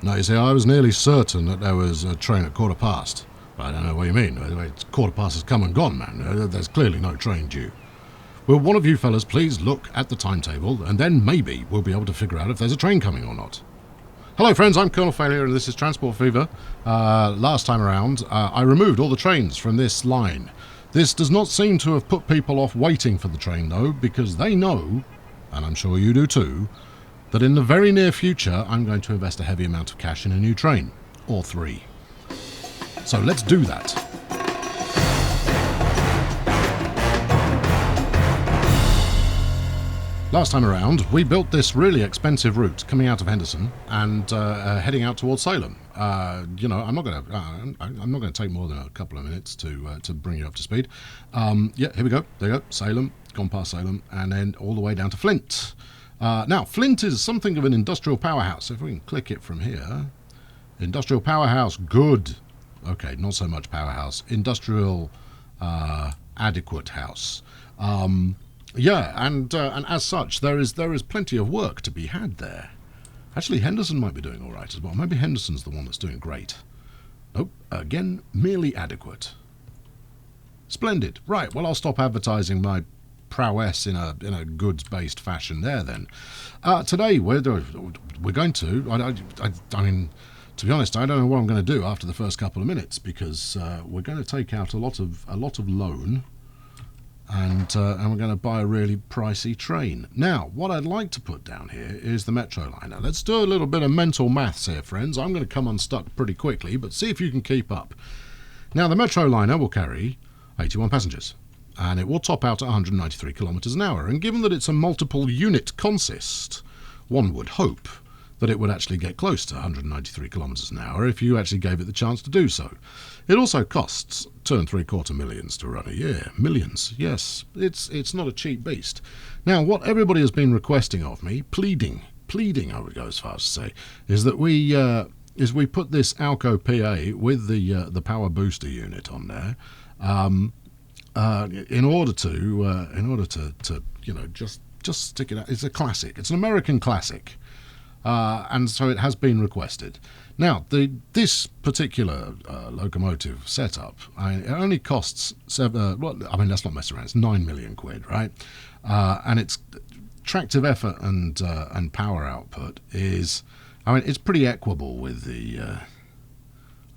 No, you see, I was nearly certain that there was a train at 1:15. But I don't know what you mean. It's 1:15 has come and gone, man. There's clearly no train due. Will one of you fellas please look at the timetable, and then maybe we'll be able to figure out if there's a train coming or not. Hello friends, I'm Colonel Failure and this is Transport Fever. Last time around, I removed all the trains from this line. This does not seem to have put people off waiting for the train though, because they know, and I'm sure you do too, that in the very near future I'm going to invest a heavy amount of cash in a new train, or 3. So let's do that. Last time around, we built this really expensive route coming out of Henderson and heading out towards Salem. You know, I'm not going to take more than a couple of minutes to bring you up to speed. Yeah, here we go. There you go. Salem, gone past Salem, and then all the way down to Flint. Now, Flint is something of an industrial powerhouse. If we can click it from here, industrial powerhouse, good. Okay, not so much powerhouse. Industrial, adequate house. Yeah, and as such, there is plenty of work to be had there. Actually, Henderson might be doing all right as well. Maybe Henderson's the one that's doing great. Nope, again, merely adequate. Splendid. Right, well, I'll stop advertising my prowess in a goods-based fashion there then. Today, we're going to... I mean, to be honest, I don't know what I'm going to do after the first couple of minutes, because we're going to take out a lot of loan. And we're going to buy a really pricey train. Now, what I'd like to put down here is the Metroliner. Let's do a little bit of mental maths here, friends. I'm going to come unstuck pretty quickly, but see if you can keep up. Now, the Metroliner will carry 81 passengers, and it will top out at 193 kilometres an hour. And given that it's a multiple unit consist, one would hope that it would actually get close to 193 kilometres an hour if you actually gave it the chance to do so. It also costs $2.75 million to run a year. Millions, yes. It's not a cheap beast. Now, what everybody has been requesting of me, pleading, I would go as far as to say, is that we put this Alco PA with the power booster unit on there, in order to you know, just stick it out. It's a classic. It's an American classic. And so it has been requested. Now, this particular locomotive setup, it only costs let's not mess around. It's 9 million quid, right? And its tractive effort and power output is, it's pretty equable with the.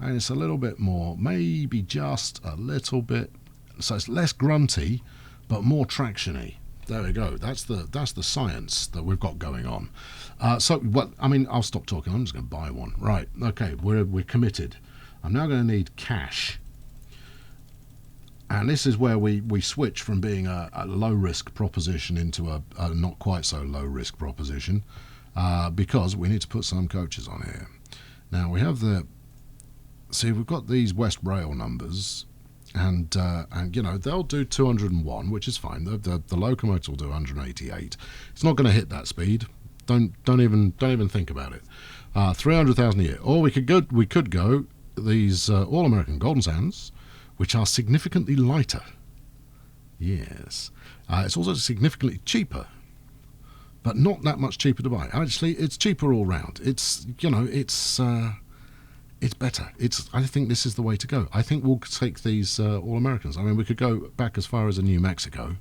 And it's a little bit more, maybe just a little bit. So it's less grunty, but more traction-y. There we go. That's the science that we've got going on. I'll stop talking. I'm just going to buy one. Right. Okay. We're committed. I'm now going to need cash. And this is where we switch from being a low-risk proposition into a not quite so low-risk proposition, because we need to put some coaches on here. Now, we have we've got these West Rail numbers. And you know, they'll do 201, which is fine. The locomotive will do 188. It's not going to hit that speed. Don't even think about it. 300,000 a year. Or we could go these All American Golden Sands, which are significantly lighter. Yes, it's also significantly cheaper, but not that much cheaper to buy. Actually, it's cheaper all round. It's better. I think this is the way to go. I think we'll take these All Americans. I mean, we could go back as far as New Mexico,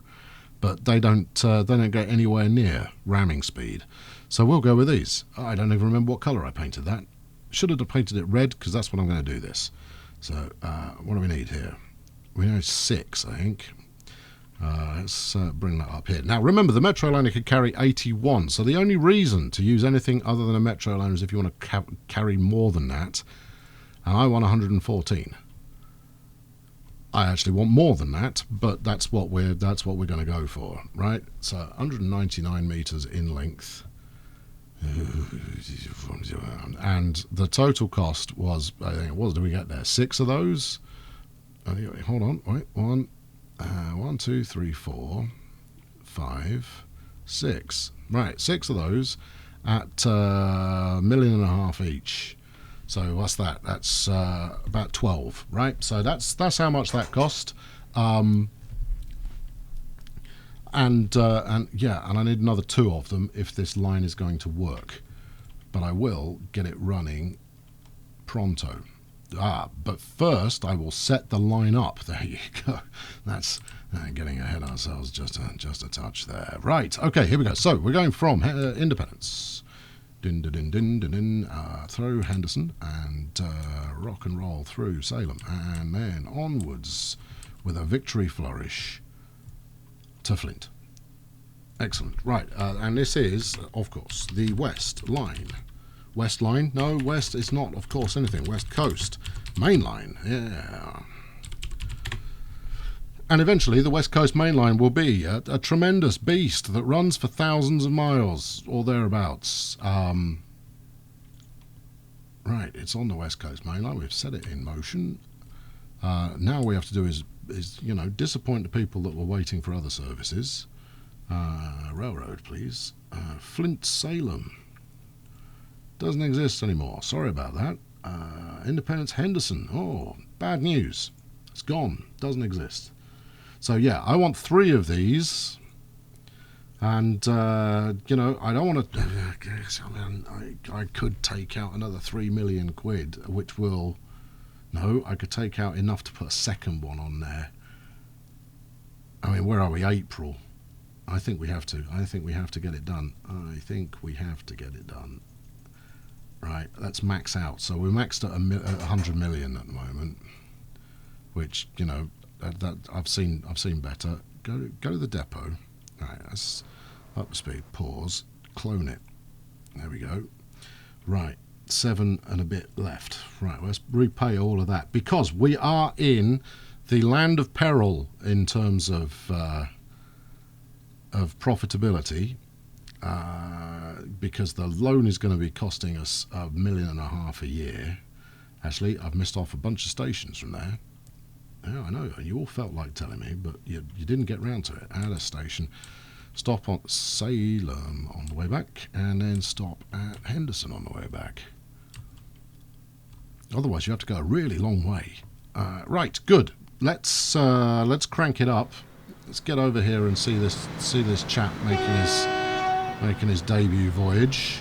but they don't get anywhere near ramming speed. So we'll go with these. I don't even remember what colour I painted that. Should have painted it red, because that's what I'm going to do this. So what do we need here? We need 6, I think. Let's bring that up here. Now, remember, the Metroliner could carry 81. So the only reason to use anything other than a Metroliner is if you want to carry more than that. And I want 114. I actually want more than that, but that's what we're going to go for, right? So 199 meters in length, and the total cost was, I think it was, did we get there? 6 of those. Hold on, wait, 1, 2, 3, 4, 5, 6. Right, 6 of those at $1.5 million each. So what's that? That's about 12, right? So that's how much that cost. And I need another 2 of them if this line is going to work. but I will get it running pronto. But first I will set the line up. There you go. That's getting ahead of ourselves just a touch there. Right, okay, here we go. So we're going from Independence. Through Henderson and rock and roll through Salem, and then onwards with a victory flourish to Flint. Excellent. Right, and this is, of course, the West Line. West Line? No, West is not, of course, anything. West Coast. Main Line, yeah. And eventually the West Coast Main Line will be a tremendous beast that runs for thousands of miles or thereabouts. Right, it's on the West Coast Main Line. We've set it in motion. Now all we have to do is you know, disappoint the people that were waiting for other services. Railroad, please. Flint, Salem. Doesn't exist anymore. Sorry about that. Independence, Henderson. Oh, bad news. It's gone. Doesn't exist. So yeah, I want 3 of these, and you know, I don't want to. I could take out another 3 million quid, which will. No, I could take out enough to put a second one on there. I mean, where are we? April. I think we have to. I think we have to get it done. I think we have to get it done. Right, let's max out. So we're maxed at 100 million at the moment, which, you know, that I've seen better. Go to the depot. Right, that's up to speed. Pause. Clone it. There we go. Right, 7 and a bit left. Right, let's repay all of that because we are in the land of peril in terms of profitability. Because the loan is going to be costing us $1.5 million a year. Actually, I've missed off a bunch of stations from there. Yeah, I know, you all felt like telling me, but you didn't get round to it. Add a station. Stop on Salem on the way back, and then stop at Henderson on the way back. Otherwise, you have to go a really long way. Right, good. Let's crank it up. Let's get over here and see this chap making his debut voyage.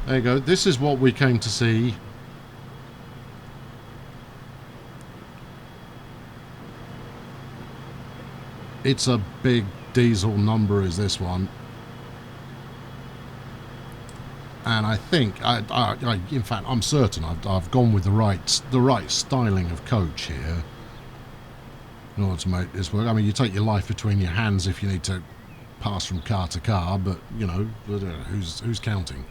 There you go. This is what we came to see. It's a big diesel number, is this one? And I think, in fact, I'm certain I've gone with the right styling of coach here in order to make this work. I mean, you take your life between your hands if you need to pass from car to car, but you know, who's counting?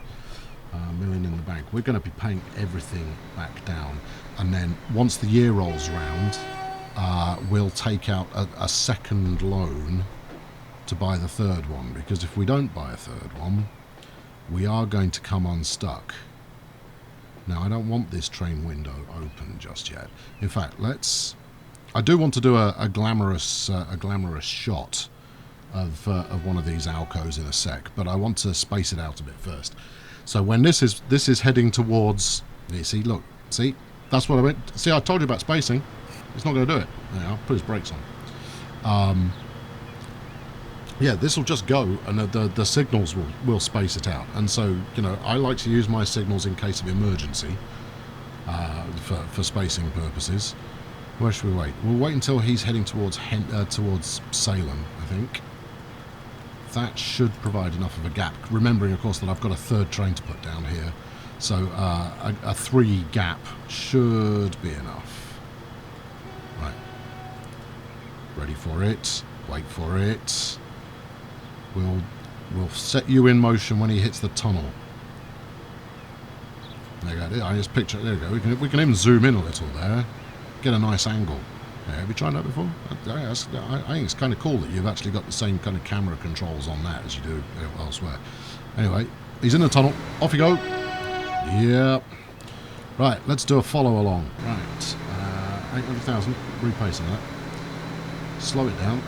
$1 million in the bank. We're going to be paying everything back down, and then once the year rolls round, we'll take out a second loan to buy the third one, because if we don't buy a third one, we are going to come unstuck. Now, I don't want this train window open just yet. In fact, I do want to do a glamorous shot of one of these Alcos in a sec, but I want to space it out a bit first. So when this is heading towards, you see, look, see, that's what I meant. See, I told you about spacing. It's not going to do it. Yeah, I'll put his brakes on. Yeah, this will just go, and the signals will space it out. And so, you know, I like to use my signals in case of emergency for spacing purposes. Where should we wait? We'll wait until he's heading towards Salem, I think. That should provide enough of a gap. Remembering, of course, that I've got a third train to put down here. So a 3 gap should be enough. Right. Ready for it. Wait for it. We'll set you in motion when he hits the tunnel. There you go. I just picture. There you go. We can even zoom in a little there. Get a nice angle. Yeah, have you tried that before? I think it's kind of cool that you've actually got the same kind of camera controls on that as you do elsewhere. Anyway, he's in the tunnel. Off you go. Yep. Right, let's do a follow along. Right, 800,000. Repacing that. Slow it down.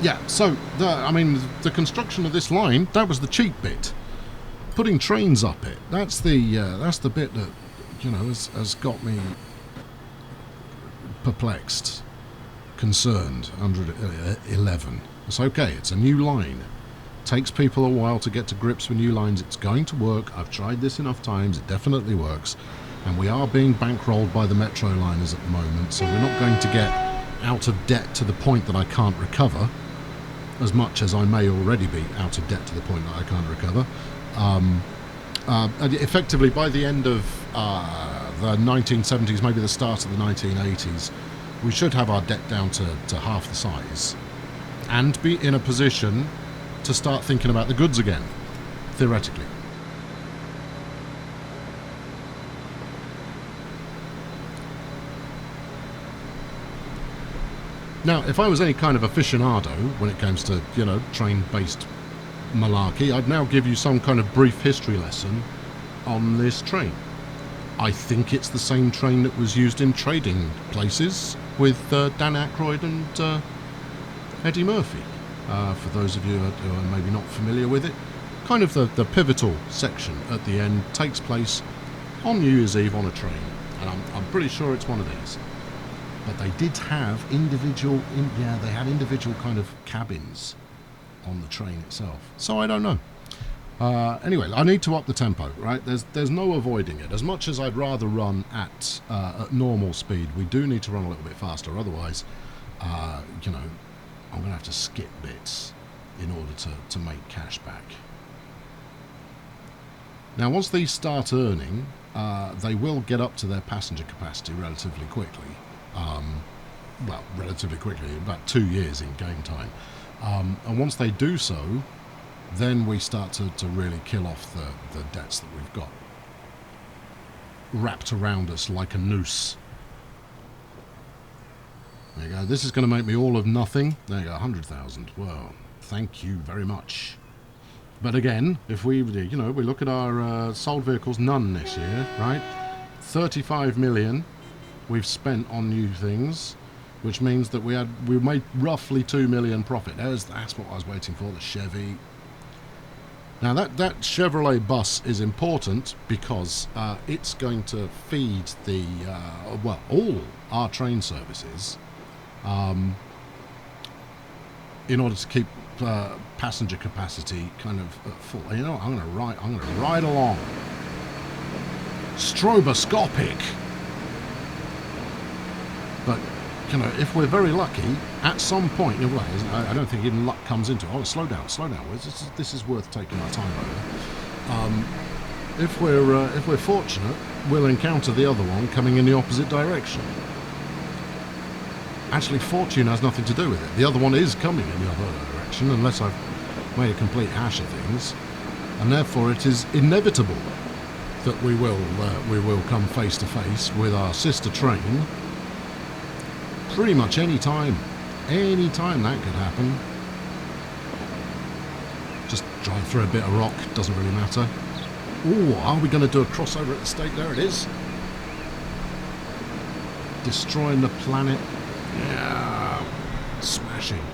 Yeah, so the construction of this line, that was the cheap bit. Putting trains up it, that's the bit that, you know, has got me perplexed, concerned. 111. It's okay. It's a new line. Takes people a while to get to grips with new lines. It's going to work. I've tried this enough times. It definitely works. And we are being bankrolled by the metro liners at the moment, so we're not going to get out of debt to the point that I can't recover, as much as I may already be out of debt to the point that I can't recover. Effectively, by the end of the 1970s, maybe the start of the 1980s, we should have our debt down to half the size and be in a position to start thinking about the goods again, theoretically. Now, if I was any kind of aficionado when it comes to, you know, train-based malarkey, I'd now give you some kind of brief history lesson on this train. I think it's the same train that was used in Trading Places with Dan Aykroyd and Eddie Murphy. For those of you who are maybe not familiar with it, kind of the pivotal section at the end takes place on New Year's Eve on a train, and I'm pretty sure it's one of these. But they did have individual kind of cabins on the train itself. So I don't know. Anyway, I need to up the tempo, right? There's no avoiding it. As much as I'd rather run at normal speed, we do need to run a little bit faster. Otherwise, you know, I'm going to have to skip bits in order to make cash back. Now, once these start earning, they will get up to their passenger capacity relatively quickly. Well, relatively quickly, about 2 years in game time. And once they do so, then we start to really kill off the debts that we've got wrapped around us like a noose. There you go. This is going to make me all of nothing. There you go, 100,000. Well, thank you very much. But again, if we look at our sold vehicles, none this year, right? 35 million we've spent on new things, which means that we made roughly 2 million profit. That's what I was waiting for, the Chevy. Now that Chevrolet bus is important because it's going to feed the all our train services in order to keep passenger capacity kind of full. You know, I'm going to ride along. Stroboscopic. But you know, if we're very lucky, at some point, well, I don't think even luck comes into it. Oh, slow down. This is worth taking our time over. If we're fortunate, we'll encounter the other one coming in the opposite direction. Actually, fortune has nothing to do with it. The other one is coming in the other direction, unless I've made a complete hash of things, and therefore it is inevitable that we will come face to face with our sister train. Pretty much any time that could happen. Just drive through a bit of rock, doesn't really matter. Ooh, are we going to do a crossover at the stake? There it is. Destroying the planet. Yeah, smashing.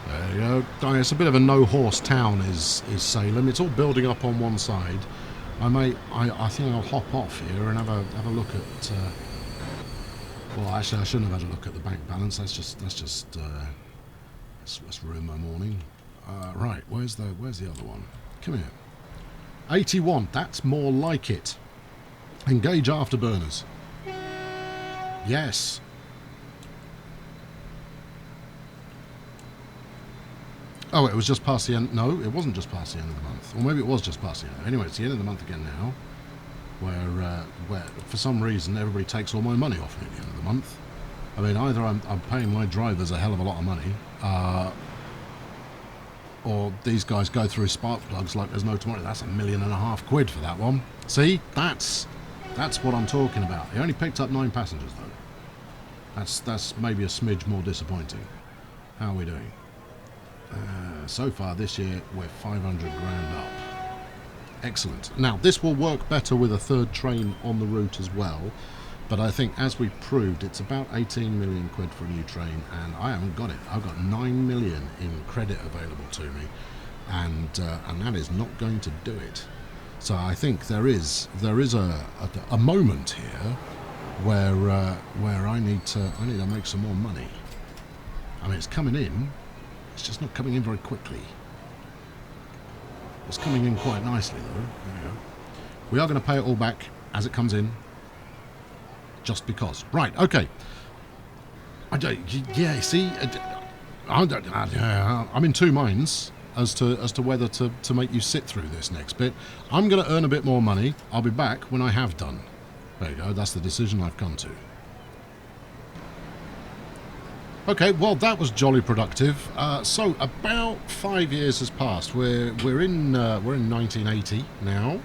There you go. It's a bit of a no-horse town is Salem. It's all building up on one side. I think I'll hop off here and have a look at. Well, actually, I shouldn't have had a look at the bank balance. Let's ruin my morning. Right, where's the other one? Come here. 81. That's more like it. Engage afterburners. Yes. Oh, it was just past the end. No, it wasn't just past the end of the month. Or maybe it was just past the end. Anyway, it's the end of the month again now, where for some reason everybody takes all my money off me at the end of the month. I mean, either I'm paying my drivers a hell of a lot of money, or these guys go through spark plugs like there's no tomorrow. That's £1.5 million quid for that one. See, that's what I'm talking about. He only picked up 9 passengers though. That's maybe a smidge more disappointing. How are we doing? So far this year we're 500 grand up. Excellent. Now this will work better with a third train on the route as well, but I think as we proved it's about 18 million quid for a new train, and I haven't got it. I've got 9 million in credit available to me, and that is not going to do it. So I think there is a moment here where I need to make some more money. I mean, it's coming in, It's just not coming in very quickly. It's coming in quite nicely, though. There we go. We are going to pay it all back as it comes in, just because. Right, okay. Yeah, see, I'm in two minds as to whether to make you sit through this next bit. I'm going to earn a bit more money. I'll be back when I have done. There you go. That's the decision I've come to. Okay, well that was jolly productive. So about 5 years has passed. We're in 1980 now,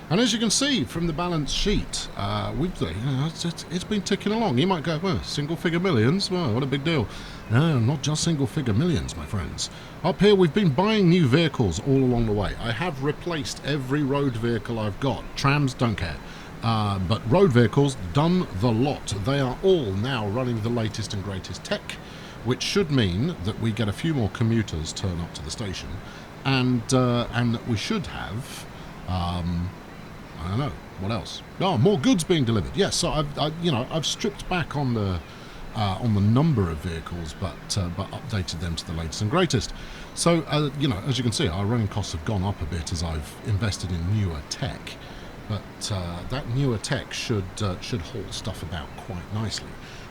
and as you can see from the balance sheet, it's been ticking along. You might go, well, single-figure millions. Well, what a big deal. No, not just single-figure millions, my friends. Up here, we've been buying new vehicles all along the way. I have replaced every road vehicle I've got. Trams, don't care. But road vehicles, done the lot. They are all now running the latest and greatest tech, which should mean that we get a few more commuters turn up to the station, and that we should have, I don't know, what else? Oh, more goods being delivered. Yes, so I've stripped back on the number of vehicles, but updated them to the latest and greatest. So as you can see, our running costs have gone up a bit as I've invested in newer tech. But that newer tech should haul stuff about quite nicely.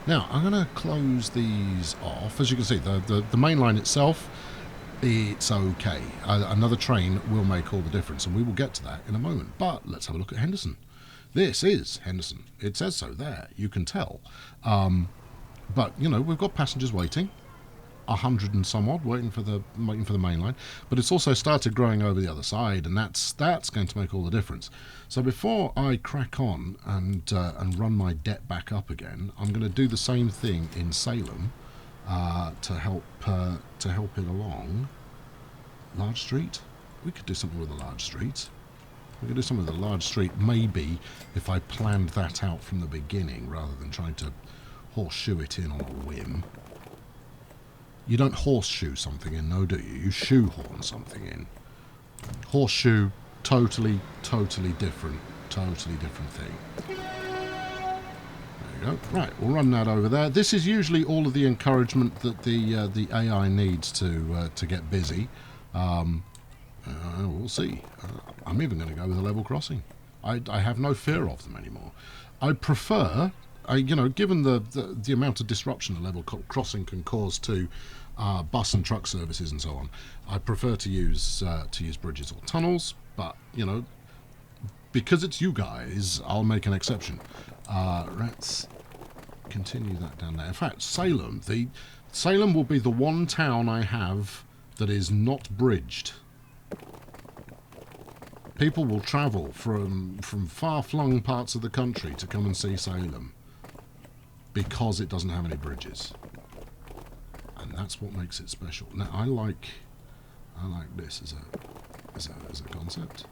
Now, I'm going to close these off. As you can see, the main line itself, it's okay. Another train will make all the difference, and we will get to that in a moment. But let's have a look at Henderson. This is Henderson. It says so there. You can tell. But, we've got passengers waiting. 100 and some odd waiting for the main line, but it's also started growing over the other side, and that's going to make all the difference. So before I crack on and run my debt back up again, I'm going to do the same thing in Salem to help it along. Large street. We could do something with a large street. We could do something with a large street, maybe if I planned that out from the beginning rather than trying to horseshoe it in on a whim. You don't horseshoe something in, no, do you? You shoehorn something in. Horseshoe, totally different thing. There you go. Right, we'll run that over there. This is usually all of the encouragement that the AI needs to get busy. We'll see. I'm even going to go with a level crossing. I have no fear of them anymore. I prefer... given the amount of disruption a level crossing can cause to bus and truck services and so on, I prefer to use bridges or tunnels. But because it's you guys, I'll make an exception. Let's continue that down there. In fact, Salem will be the one town I have that is not bridged. People will travel from far-flung parts of the country to come and see Salem, because it doesn't have any bridges, and that's what makes it special. Now, I like this as a concept.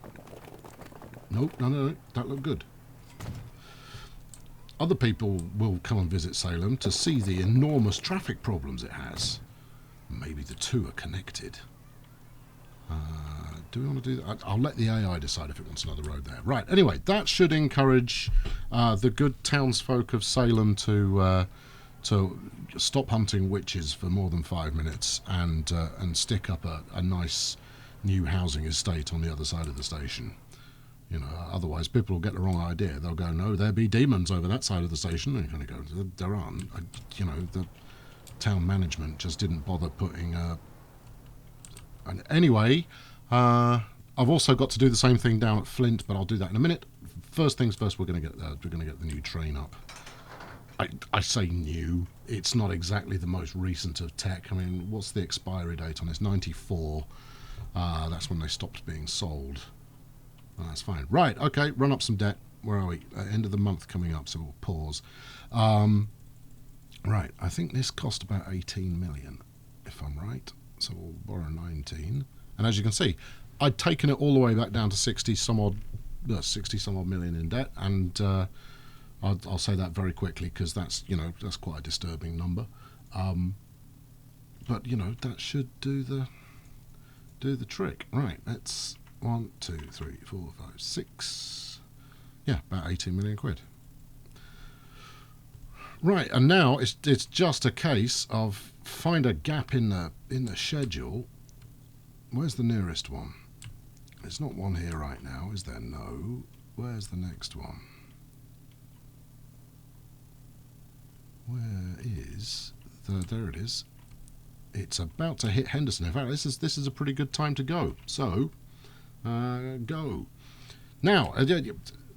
Nope, no, that looked good. Other people will come and visit Salem to see the enormous traffic problems it has. Maybe the two are connected. Do we want to do that? I'll let the AI decide if it wants another road there. Right, anyway, that should encourage the good townsfolk of Salem to stop hunting witches for more than 5 minutes and stick up a nice new housing estate on the other side of the station. Otherwise people will get the wrong idea. They'll go, no, there be demons over that side of the station. And you're going to go, there aren't. The town management just didn't bother putting... And anyway... I've also got to do the same thing down at Flint, but I'll do that in a minute. First things first, we're going to get the new train up. I say new. It's not exactly the most recent of tech. I mean, what's the expiry date on this? 94. That's when they stopped being sold. Oh, that's fine. Right. Okay. Run up some debt. Where are we? End of the month coming up, so we'll pause. Right. I think this cost about 18 million, if I'm right. So we'll borrow 19. And as you can see, I'd taken it all the way back down to 60 some odd million in debt, and I'll say that very quickly because that's quite a disturbing number. But that should do the trick. Right, that's 1, 2, 3, 4, 5, 6. Yeah, about 18 million quid. Right, and now it's just a case of find a gap in the schedule. Where's the nearest one? There's not one here right now, is there? No. Where's the next one? Where is there it is. It's about to hit Henderson. In fact, this is a pretty good time to go. So, go. Now,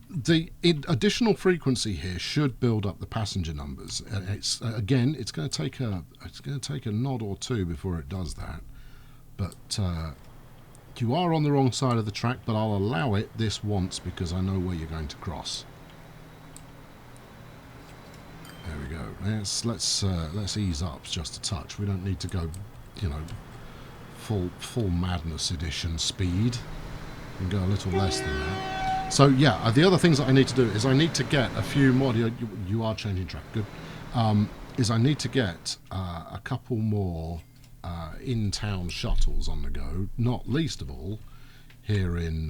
the additional frequency here should build up the passenger numbers. It's again, it's going to take a nod or two before it does that. But you are on the wrong side of the track. But I'll allow it this once because I know where you're going to cross. There we go. Let's ease up just a touch. We don't need to go, you know, full madness edition speed. We can go a little less than that. So yeah, the other things that I need to do is I need to get a few more. You are changing track. Good. Is I need to get a couple more in-town shuttles on the go. Not least of all here in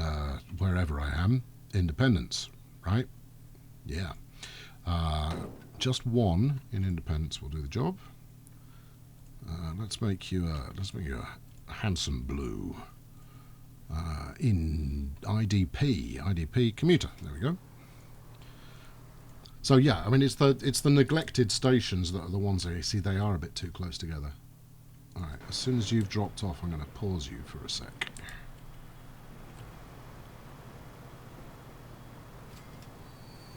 wherever I am, Independence. Right? Yeah. Just one in Independence will do the job. Let's make you a handsome blue in IDP commuter. There we go. So yeah, I mean it's the neglected stations that are the ones that you see they are a bit too close together. All right, as soon as you've dropped off, I'm going to pause you for a sec.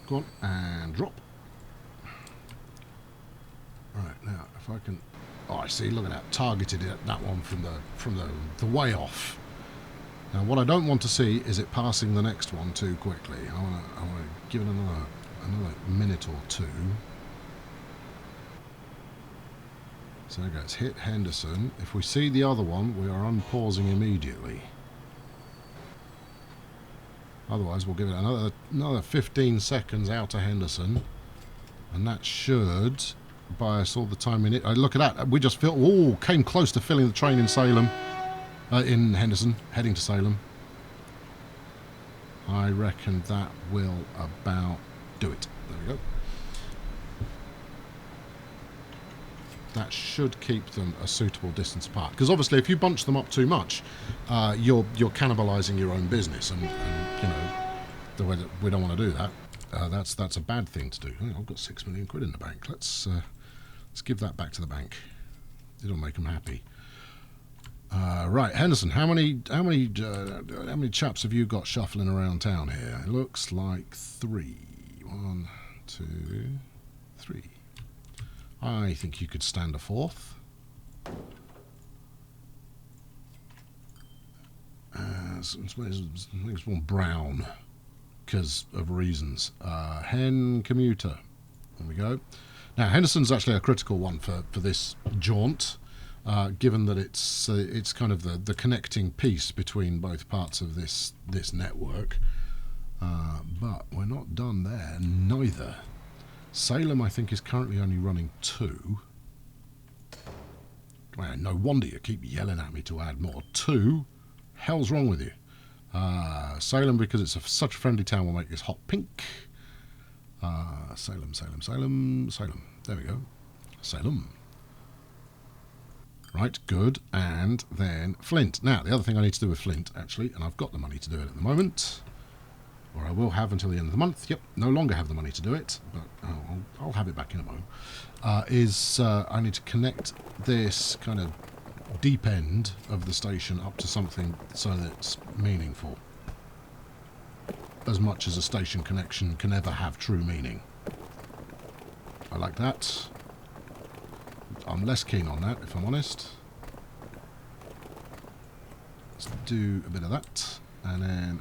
Go on and drop. Right, now if I can, oh I see, look at that, targeted it, that one from the way off. Now what I don't want to see is it passing the next one too quickly. I want to give it another minute or two. So there goes, hit Henderson. If we see the other one, we are unpausing immediately. Otherwise we'll give it another 15 seconds out to Henderson, and that should buy us all the time in it. Look at that, we just came close to filling the train in Salem, in Henderson, heading to Salem. I reckon that will about do it. There we go. That should keep them a suitable distance apart, because obviously if you bunch them up too much, you're cannibalizing your own business, and you know we don't want to do that. That's a bad thing to do. I've got £6 million in the bank. Let's give that back to the bank. It'll make them happy. Right, Henderson. How many chaps have you got shuffling around town here? It looks like 3. 1, 2, 3. I think you could stand a fourth. Makes one brown because of reasons. Hen commuter. There we go. Now Henderson's actually a critical one for this jaunt, given that it's kind of the connecting piece between both parts of this network. But we're not done there, neither. Salem, I think, is currently only running 2. Well, no wonder you keep yelling at me to add more. 2? Hell's wrong with you? Salem, because it's such a friendly town, will make this hot pink. Salem. There we go. Salem. Right, good. And then Flint. Now, the other thing I need to do with Flint, actually, and I've got the money to do it at the moment, or I will have until the end of the month. Yep, no longer have the money to do it, but I'll have it back in a moment. I need to connect this kind of deep end of the station up to something so that it's meaningful. As much as a station connection can ever have true meaning. I like that. I'm less keen on that, if I'm honest. Let's do a bit of that, and then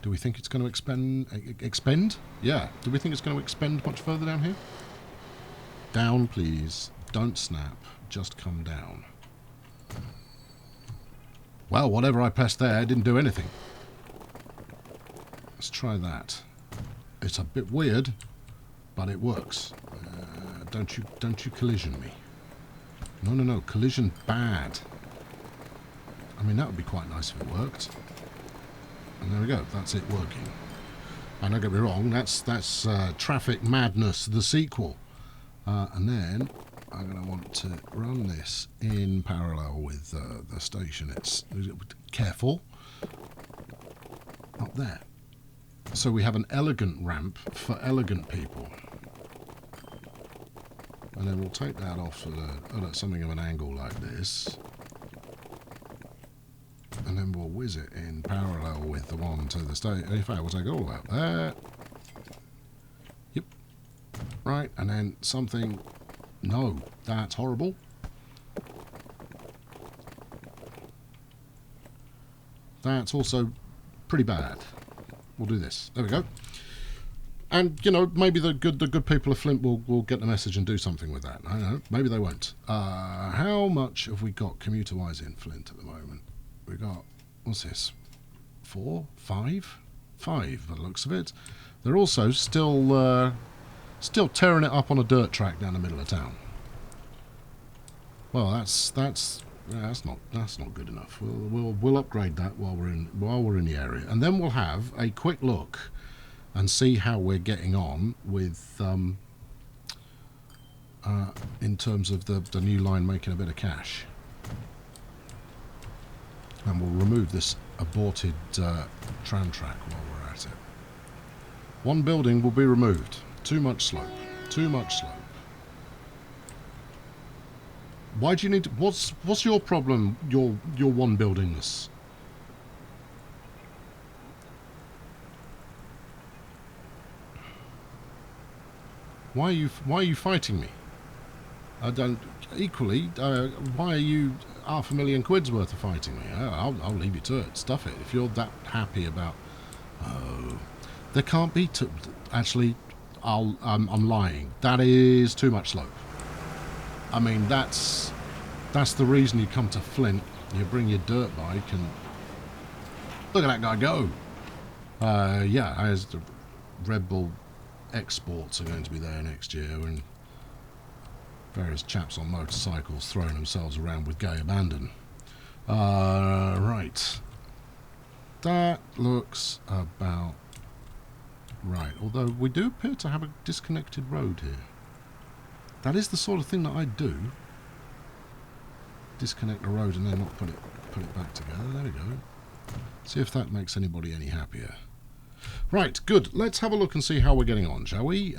do we think it's going to expend? Yeah. Do we think it's going to expend much further down here? Down, please. Don't snap. Just come down. Well, whatever I pressed there didn't do anything. Let's try that. It's a bit weird, but it works. Don't you collision me. No. Collision bad. I mean, that would be quite nice if it worked. And there we go. That's it working. And don't get me wrong, that's Traffic Madness, the sequel. And then I'm going to want to run this in parallel with the station. It's careful. Up there. So we have an elegant ramp for elegant people. And then we'll take that off at something of an angle like this. And then we'll whiz it in parallel with the one to the station. In fact, we'll take it all out there. Yep. Right, and then something... No, that's horrible. That's also pretty bad. We'll do this. There we go. And, you know, maybe the good people of Flint will get the message and do something with that. I don't know. Maybe they won't. How much have we got commuter-wise in Flint at the moment? We got, what's this? 4? 5? 5 by the looks of it. They're also still tearing it up on a dirt track down the middle of town. Well, that's not good enough. We'll upgrade that while we're in the area, and then we'll have a quick look and see how we're getting on with in terms of the new line making a bit of cash. And we'll remove this aborted tram track while we're at it. One building will be removed. Too much slope. Too much slope. Why do you need to, what's your problem, your one buildingness? Why are you fighting me? I don't equally why are you £500,000 worth of fighting me? I'll leave you to it. Stuff it. If you're that happy about there can't be actually I'm lying. That is too much slope. I mean, that's the reason you come to Flint. You bring your dirt bike and look at that guy go. Yeah, as the Red Bull exports are going to be there next year, and various chaps on motorcycles throwing themselves around with gay abandon. Right. That looks about right. Although we do appear to have a disconnected road here. That is the sort of thing that I do. Disconnect the road and then not put it back together. There we go. See if that makes anybody any happier. Right, good. Let's have a look and see how we're getting on, shall we?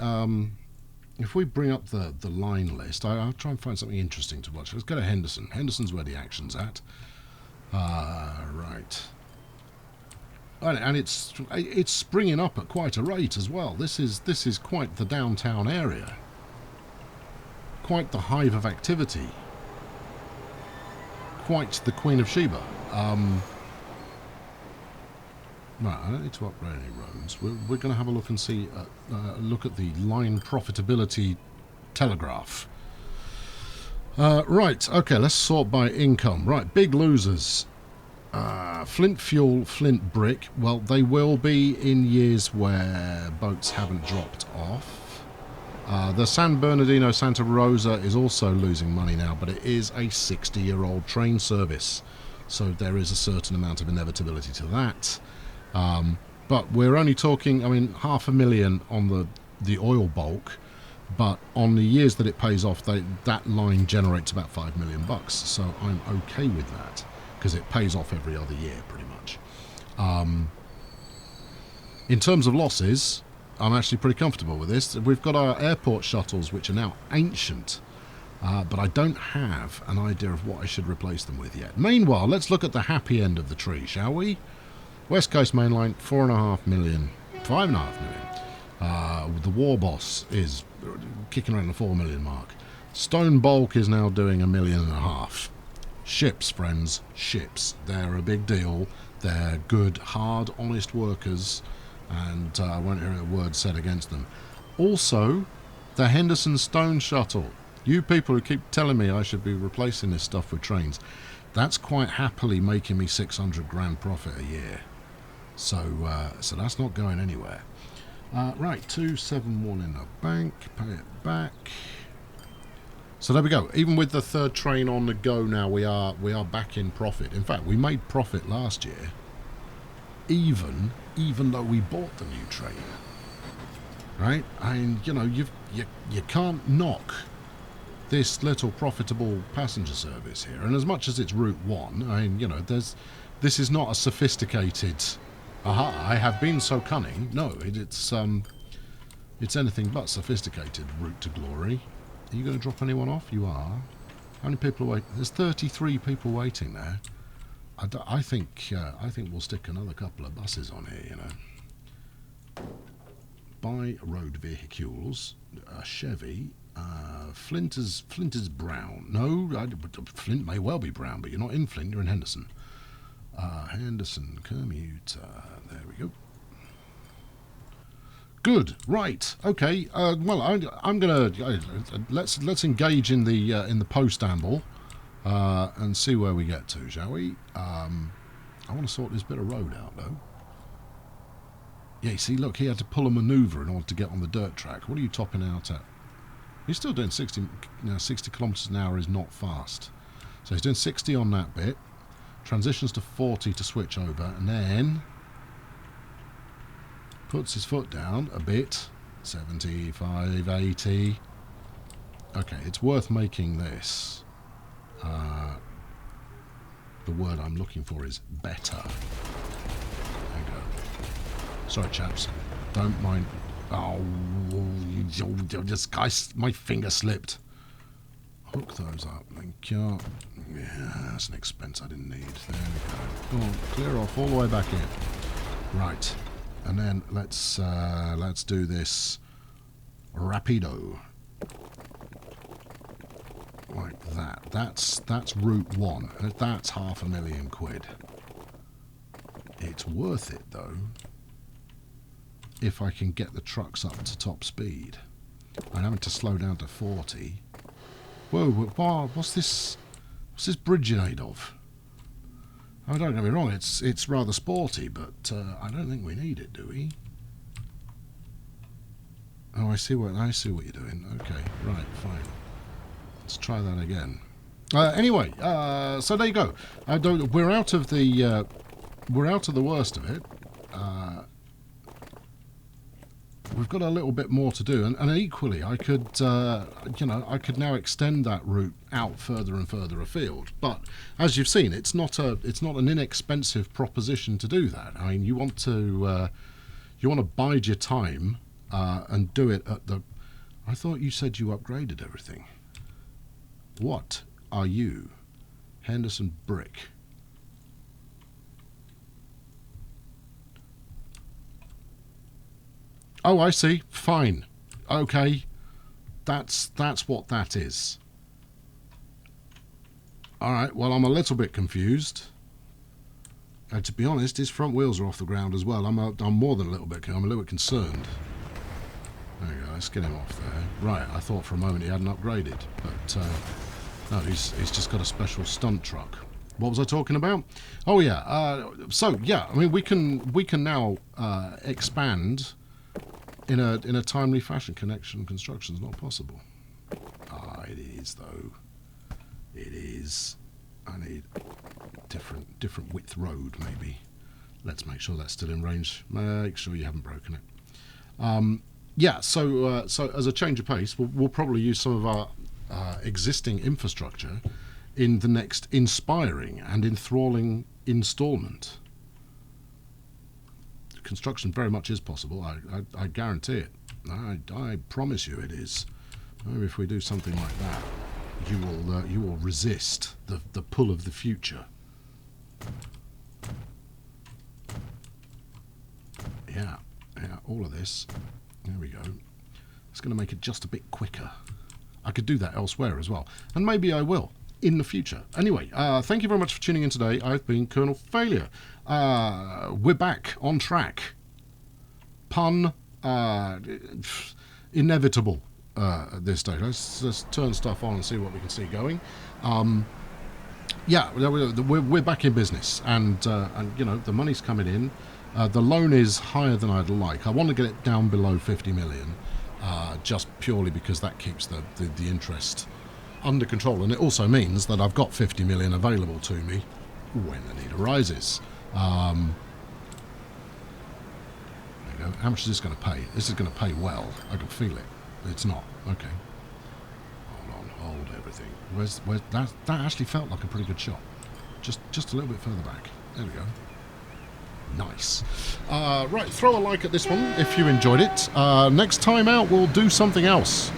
If we bring up the line list, I'll try and find something interesting to watch. Let's go to Henderson. Henderson's where the action's at. Right. And it's springing up at quite a rate as well. This is quite the downtown area. Quite the hive of activity. Quite the Queen of Sheba. Right, I don't need to upgrade any roads. We're going to have a look and see, look at the line profitability telegraph. Right, okay, let's sort by income. Right, big losers. Flint fuel, Flint brick. Well, they will be in years where boats haven't dropped off. The San Bernardino Santa Rosa is also losing money now, but it is a 60-year-old train service, so there is a certain amount of inevitability to that. But we're only talking, I mean, £500,000 on the oil bulk, but on the years that it pays off, that line generates about $5 million, so I'm okay with that because it pays off every other year pretty much. In terms of losses, I'm actually pretty comfortable with this. We've got our airport shuttles, which are now ancient, but I don't have an idea of what I should replace them with yet. Meanwhile, let's look at the happy end of the tree, shall we? West Coast Main Line, $4.5 million, $5.5 million. The War Boss is kicking around the $4 million mark. Stone Bulk is now doing $1.5 million. Ships, friends, ships. They're a big deal. They're good, hard, honest workers, and I won't hear a word said against them. Also, the Henderson Stone Shuttle. You people who keep telling me I should be replacing this stuff with trains, that's quite happily making me 600 grand profit a year. So that's not going anywhere. Right, 271 in the bank, pay it back. So there we go. Even with the third train on the go now, we are back in profit. In fact, we made profit last year, even though we bought the new train. Right? And you know, you can't knock this little profitable passenger service here. And as much as it's Route 1, I mean, you know, this is not a sophisticated, aha, I have been so cunning. No, it's anything but sophisticated route to glory. Are you going to drop anyone off? You are. How many people are waiting? There's 33 people waiting there. I think we'll stick another couple of buses on here, you know. Buy road vehicles, Chevy, Flint is brown. No, Flint may well be brown, but you're not in Flint, you're in Henderson. Henderson commuter, there we go. Good, right, okay. Well, I'm gonna let's engage in the post-amble and see where we get to, shall we? I want to sort this bit of road out though. Yeah, you see, look, he had to pull a manoeuvre in order to get on the dirt track. What are you topping out at? He's still doing 60. Now, 60 kilometres an hour is not fast, so he's doing 60 on that bit. Transitions to 40 to switch over, and then puts his foot down a bit. 75, 80. Okay, it's worth making this. The word I'm looking for is better. There you go. Sorry, chaps. Don't mind. Oh, just my finger slipped. Hook those up. Thank you. Yeah, that's an expense I didn't need. There we go. Go on, clear off all the way back in. Right, and then let's do this rapido. Like that. That's Route 1. That's £500,000. It's worth it though, if I can get the trucks up to top speed. I'm having to slow down to 40. Whoa, what's this? What's this bridge in aid of? Oh, don't get me wrong, it's rather sporty, but I don't think we need it, do we? Oh, I see what you're doing. Okay, right, fine. Let's try that again. Anyway, so there you go. We're out of the worst of it. We've got a little bit more to do, and equally, I could, I could now extend that route out further and further afield. But as you've seen, it's not an inexpensive proposition to do that. I mean, you want to bide your time and do it at the. I thought you said you upgraded everything. What are you, Henderson Brick? Oh, I see. Fine. Okay. That's what that is. Alright, well, I'm a little bit confused. To be honest, his front wheels are off the ground as well. I'm more than a little bit concerned. There we go, let's get him off there. Right, I thought for a moment he hadn't upgraded, but no, he's just got a special stunt truck. What was I talking about? Oh yeah, so yeah, I mean we can now expand in a timely fashion. Connection construction is not possible. It is though. It is. I need different width road maybe. Let's make sure that's still in range. Make sure you haven't broken it. Yeah. So as a change of pace, we'll probably use some of our existing infrastructure in the next inspiring and enthralling installment. Construction very much is possible. I guarantee it. I promise you it is. Maybe if we do something like that, you will resist the pull of the future. Yeah, all of this. There we go. It's going to make it just a bit quicker. I could do that elsewhere as well, and maybe I will in the future. Anyway, thank you very much for tuning in today. I've been Colonel Failure. We're back on track. Pun inevitable at this stage. Let's turn stuff on and see what we can see going. Yeah, we're back in business, and you know the money's coming in. The loan is higher than I'd like. I want to get it down below 50 million, just purely because that keeps the interest under control, and it also means that I've got 50 million available to me when the need arises. There you go. How much is this going to pay? This is going to pay well. I can feel it. It's not. Okay. hold everything. Where's that actually felt like a pretty good shot. Just a little bit further back. There we go. Nice. Right, throw a like at this one if you enjoyed it. Next time out, we'll do something else.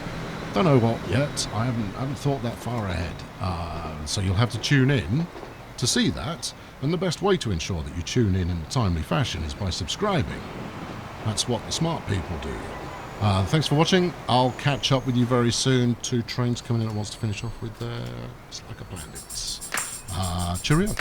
Don't know what yet. I haven't thought that far ahead. So you'll have to tune in to see that. And the best way to ensure that you tune in a timely fashion is by subscribing. That's what the smart people do. Thanks for watching. I'll catch up with you very soon. 2 trains coming in that wants to finish off with Slacker Bandits. Cheerio.